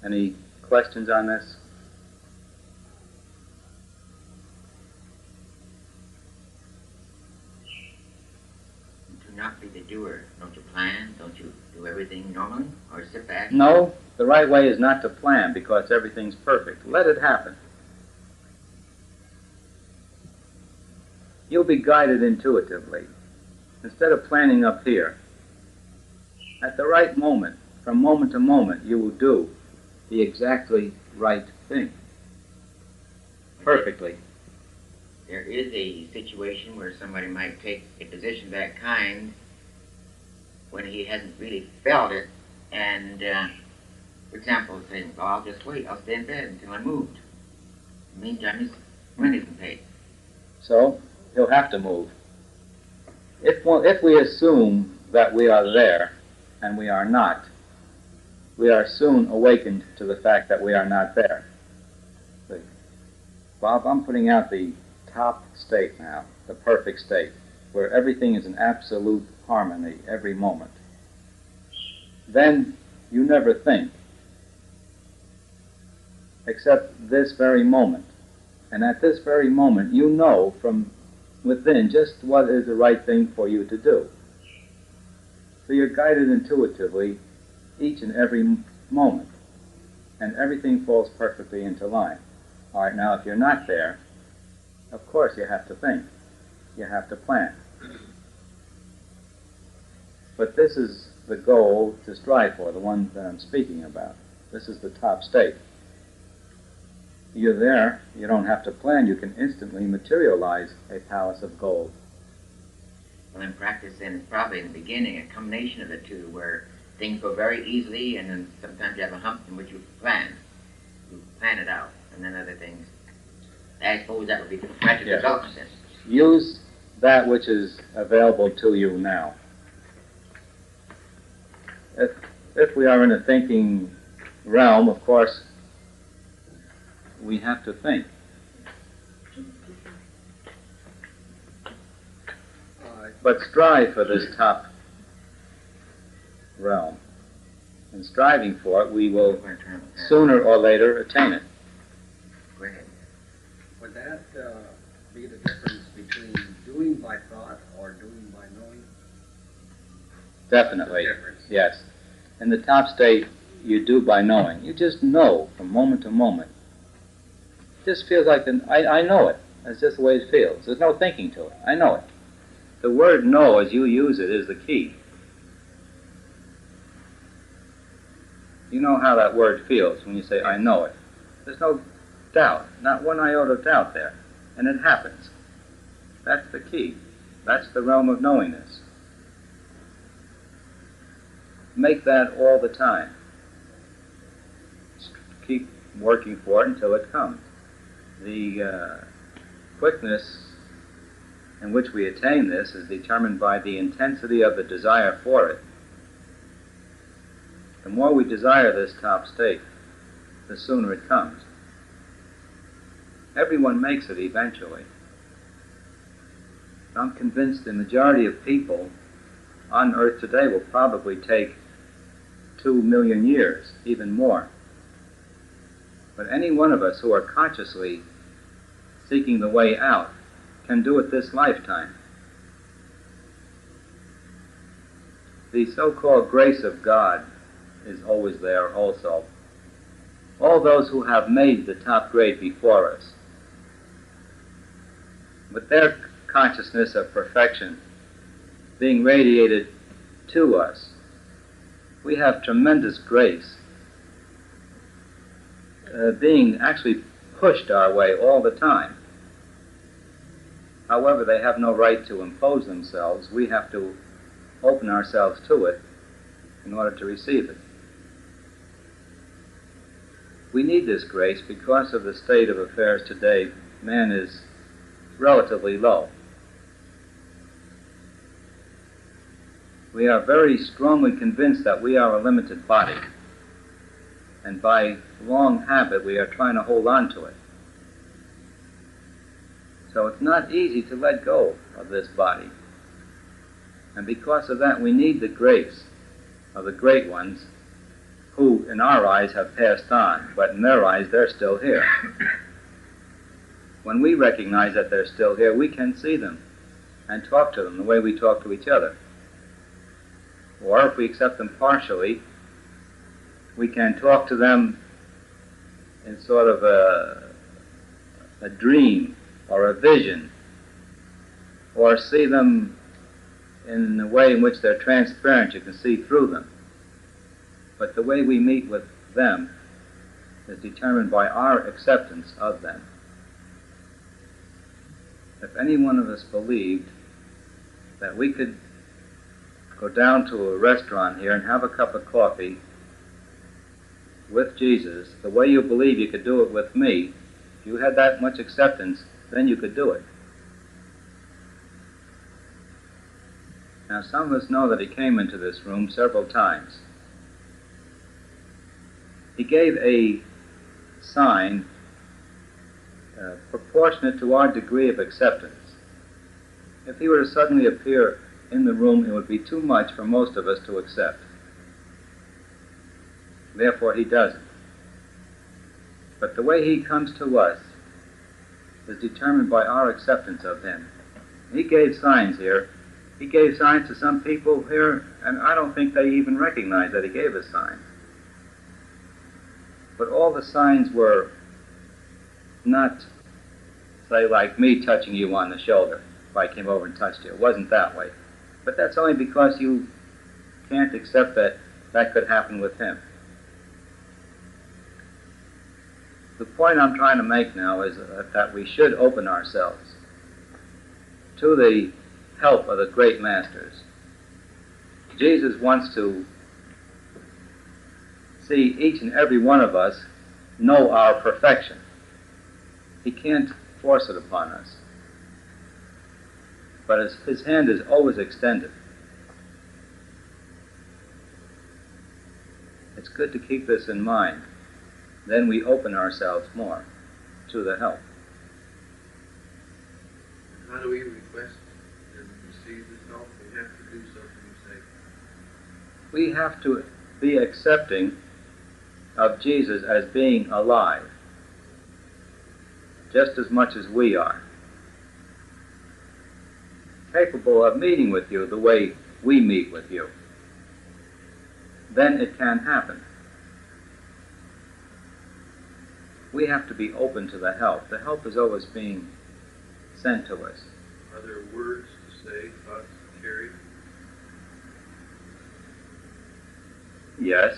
Any questions on this? Do not be the doer. Don't you plan? Don't you do everything normally? Or sit back? No, the right way is not to plan because everything's perfect. Let it happen. You'll be guided intuitively. Instead of planning up here, at the right moment, from moment to moment, you will do the exactly right thing. Perfectly. There is a situation where somebody might take a position of that kind when he hasn't really felt it, and, for example, saying, "Oh, I'll just wait. I'll stay in bed until I'm moved." In the meantime, his rent isn't paid. So, he'll have to move. If we assume that we are there, and we are not, we are soon awakened to the fact that we are not there. Bob, I'm putting out the top state now, the perfect state, where everything is in absolute harmony every moment. Then you never think, except this very moment. And at this very moment, you know from within just what is the right thing for you to do. So you're guided intuitively each and every moment, and everything falls perfectly into line. All right, now if you're not there, of course you have to think. You have to plan. But this is the goal to strive for, the one that I'm speaking about. This is the top state. You're there, you don't have to plan, you can instantly materialize a palace of gold. Well, in practice, then, it's probably in the beginning a combination of the two, where things go very easily, and then sometimes you have a hump in which you plan. You plan it out, and then other things. I suppose that would be the gradual development then. Use that which is available to you now. If we are in a thinking realm, of course, we have to think. But strive for this top realm. And striving for it, we will sooner or later attain it. Go ahead. Would that be the difference between doing by thought or doing by knowing? Definitely, yes. In the top state, you do by knowing. You just know from moment to moment. It just feels like, I know it. That's just the way it feels. There's no thinking to it. I know it. The word know, as you use it, is the key. You know how that word feels when you say, I know it. There's no doubt, not one iota of doubt there. And it happens. That's the key. That's the realm of knowingness. Make that all the time. Keep working for it until it comes. The quickness in which we attain this is determined by the intensity of the desire for it. The more we desire this top state, the sooner it comes. Everyone makes it eventually. I'm convinced the majority of people on Earth today will probably take 2 million years, even more. But any one of us who are consciously seeking the way out can do it this lifetime. The so-called grace of God is always there also. All those who have made the top grade before us, with their consciousness of perfection being radiated to us, we have tremendous grace being actually pushed our way all the time. However, they have no right to impose themselves. We have to open ourselves to it in order to receive it. We need this grace because of the state of affairs today. Man is relatively low. We are very strongly convinced that we are a limited body, and by long habit we are trying to hold on to it. So it's not easy to let go of this body. And because of that, we need the grace of the great ones who in our eyes have passed on, but in their eyes they're still here. When we recognize that they're still here, we can see them and talk to them the way we talk to each other. Or if we accept them partially, we can talk to them in sort of a dream or a vision, or see them in a way in which they're transparent, you can see through them. But the way we meet with them is determined by our acceptance of them. If any one of us believed that we could go down to a restaurant here and have a cup of coffee with Jesus, the way you believe you could do it with me, if you had that much acceptance, then you could do it. Now, some of us know that he came into this room several times. He gave a sign proportionate to our degree of acceptance. If he were to suddenly appear in the room, it would be too much for most of us to accept. Therefore, he doesn't. But the way he comes to us is determined by our acceptance of him. He gave signs here. He gave signs to some people here, and I don't think they even recognized that he gave a sign. But all the signs were not, say, like me touching you on the shoulder if I came over and touched you. It wasn't that way. But that's only because you can't accept that that could happen with him. The point I'm trying to make now is that we should open ourselves to the help of the great masters. Jesus wants to see each and every one of us know our perfection. He can't force it upon us. But his hand is always extended. It's good to keep this in mind. Then we open ourselves more to the help. How do we request and receive this help? We have to do something, you say. We have to be accepting of Jesus as being alive, just as much as we are. Capable of meeting with you the way we meet with you. Then it can happen. We have to be open to the help. The help is always being sent to us. Are there words to say, thoughts to carry? Yes.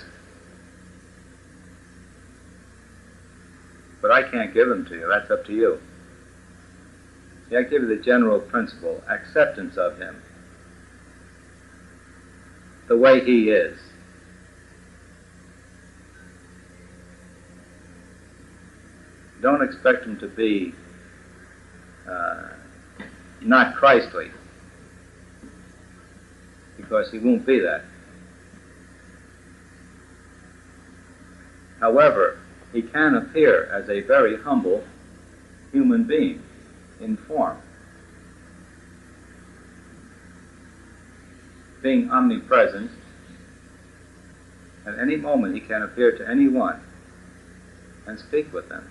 But I can't give them to you. That's up to you. See, I give you the general principle, acceptance of him, the way he is. Don't expect him to be not Christly, because he won't be that. However, he can appear as a very humble human being in form. Being omnipresent, at any moment he can appear to anyone and speak with them.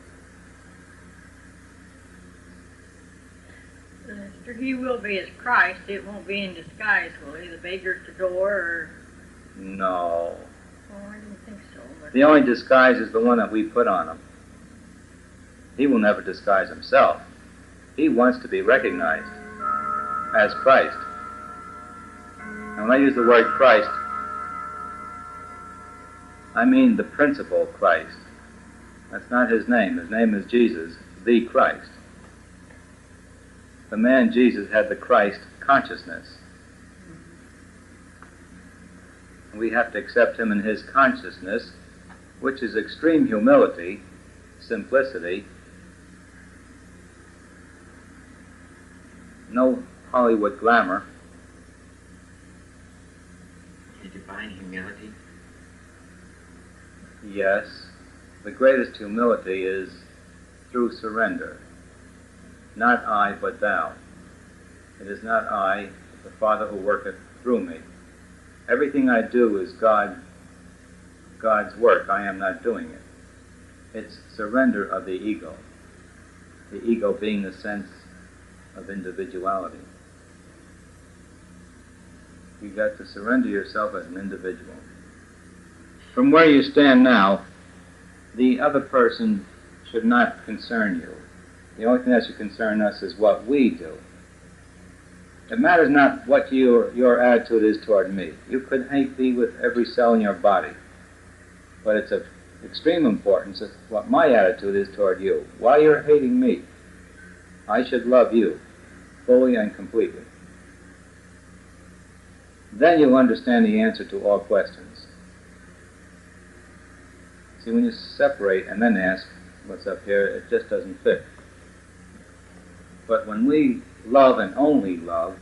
He will be as Christ. It won't be in disguise, will he? The beggar at the door, or... No. Oh, I didn't think so. But... The only disguise is the one that we put on him. He will never disguise himself. He wants to be recognized as Christ. And when I use the word Christ, I mean the principal Christ. That's not his name. His name is Jesus, the Christ. The man Jesus had the Christ consciousness. We have to accept him in his consciousness, which is extreme humility, simplicity, no Hollywood glamour. You define humility? Yes, the greatest humility is through surrender. Not I, but thou. It is not I, the Father who worketh through me. Everything I do is God God's work. I am not doing it. It's surrender of the ego being the sense of individuality. You've got to surrender yourself as an individual. From where you stand now, the other person should not concern you. The only thing that should concern us is what we do. It matters not what your attitude is toward me. You could hate me with every cell in your body, but it's of extreme importance what my attitude is toward you. While you're hating me, I should love you fully and completely. Then you'll understand the answer to all questions. See, when you separate and then ask what's up here, it just doesn't fit. But when we love and only love,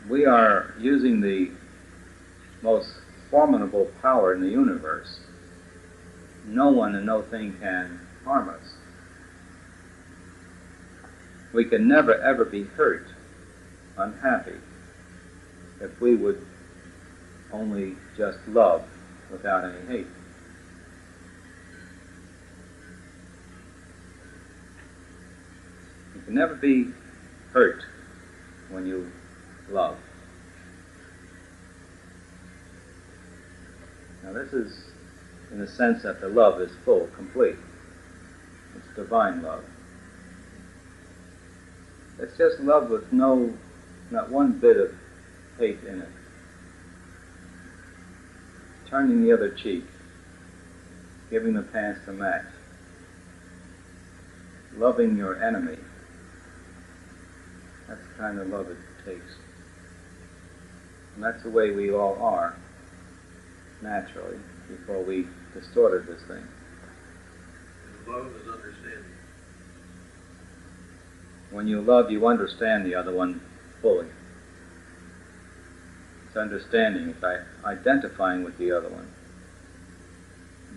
we are using the most formidable power in the universe. No one and no thing can harm us. We can never ever be hurt, unhappy, if we would only just love without any hate. You can never be hurt when you love. Now this is in the sense that the love is full, complete. It's divine love. It's just love with not one bit of hate in it. Turning the other cheek, giving the pants to match, loving your enemy. That's the kind of love it takes. And that's the way we all are, naturally, before we distorted this thing. And love is understanding. When you love, you understand the other one fully. It's understanding, it's identifying with the other one,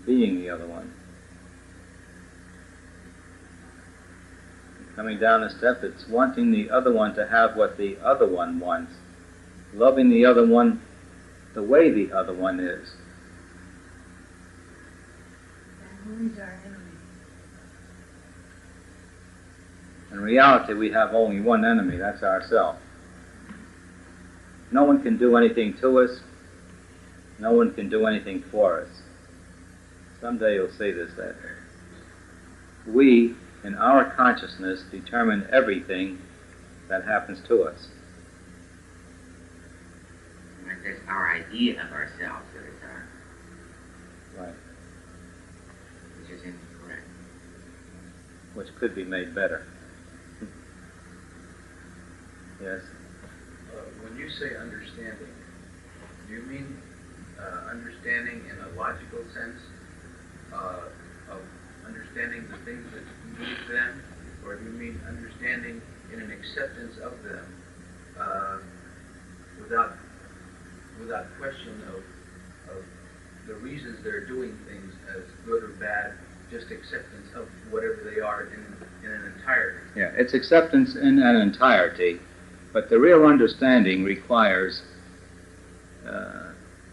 being the other one. Coming down a step, it's wanting the other one to have what the other one wants, loving the other one the way the other one is. And who is our enemy? In reality, we have only one enemy, that's ourselves. No one can do anything to us. No one can do anything for us. Someday you'll see this, that we, in our consciousness, determine everything that happens to us. And that's our idea of ourselves that is our, Right. which is incorrect. Which could be made better. Yes? When you say understanding, do you mean understanding in a logical sense of understanding the things that move them, or do you mean understanding in an acceptance of them without question of the reasons they're doing things as good or bad, just acceptance of whatever they are in an entirety? Yeah, it's acceptance in an entirety, but the real understanding requires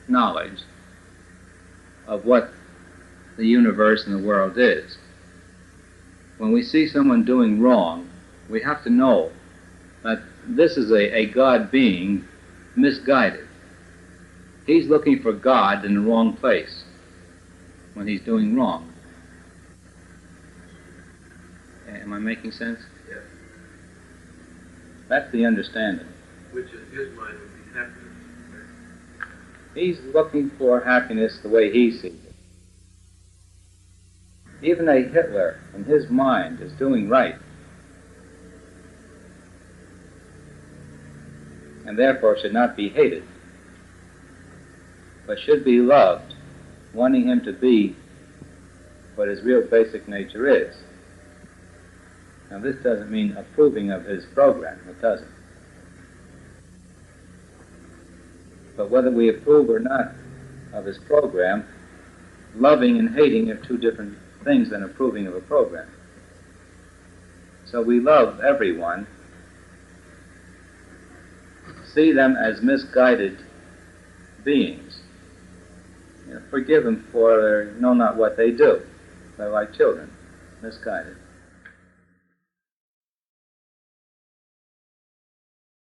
knowledge of what the universe and the world is. When we see someone doing wrong, we have to know that this is a God being misguided. He's looking for God in the wrong place when he's doing wrong. Am I making sense? Yes. That's the understanding. Which in his mind would be happiness. He's looking for happiness the way he sees it. Even a Hitler, in his mind, is doing right, and therefore should not be hated, but should be loved, wanting him to be what his real basic nature is. Now this doesn't mean approving of his program, it doesn't. But whether we approve or not of his program, loving and hating are two different things than approving of a program. So we love everyone, see them as misguided beings, Forgive them for they know not what they do. They're like children, misguided.